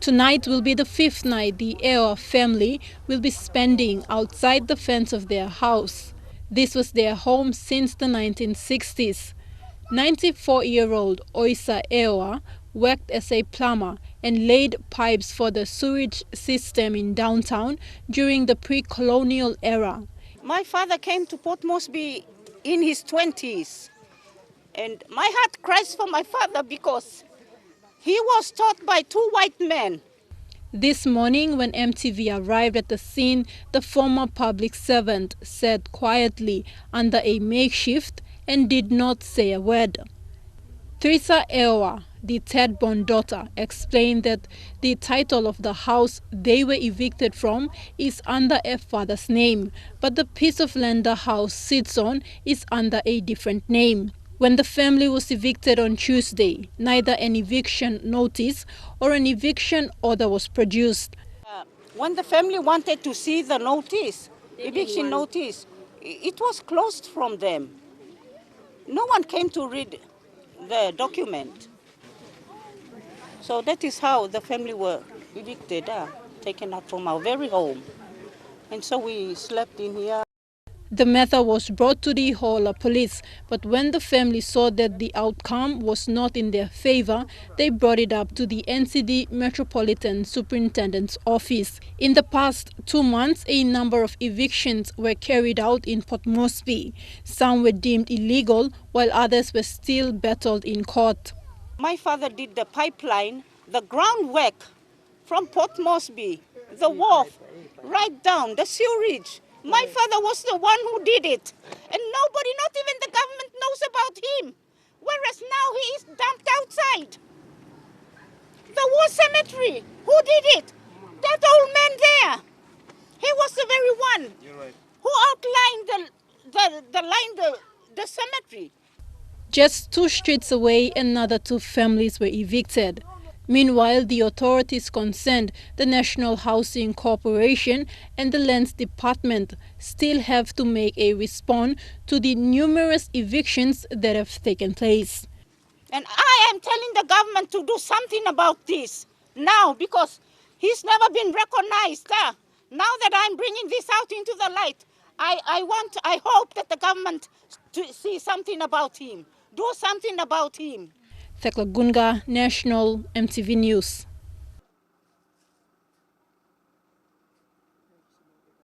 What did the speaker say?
Tonight will be the fifth night the Evoa family will be spending outside the fence of their house. This was their home since the 1960s. 94-year-old Oisa Evoa worked as a plumber and laid pipes for the sewage system in downtown during the pre-colonial era. My father came to Port Moresby in his 20s, and my heart cries for my father because he was taught by two white men. This morning, when EMTV arrived at the scene, the former public servant sat quietly under a makeshift and did not say a word. Oisa Evoa, the third-born daughter, explained that the title of the house they were evicted from is under a father's name, but the piece of land the house sits on is under a different name. When the family was evicted on Tuesday, neither an eviction notice or an eviction order was produced. When the family wanted to see the notice, eviction notice, it was closed from them. No one came to read the document. So that is how the family were evicted, taken out from our very home. And so we slept in here. The matter was brought to the Hola police, but when the family saw that the outcome was not in their favor, they brought it up to the NCD Metropolitan Superintendent's office. In the past 2 months, a number of evictions were carried out in Port Moresby. Some were deemed illegal, while others were still battled in court. My father did the pipeline, the groundwork from Port Moresby, the wharf, right down, the sewerage. My father was the one who did it. And nobody, not even the government, knows about him. Whereas now he is dumped outside. The war cemetery, who did it? That old man there. He was the very one who outlined the cemetery. Just 2 streets away, another 2 families were evicted. Meanwhile, the authorities concerned, the National Housing Corporation and the Lands Department, still have to make a response to the numerous evictions that have taken place. And I am telling the government to do something about this now, because he's never been recognized. Now that I'm bringing this out into the light, I hope that the government to see something about him, do something about him. Thekla Gunga, National EMTV News.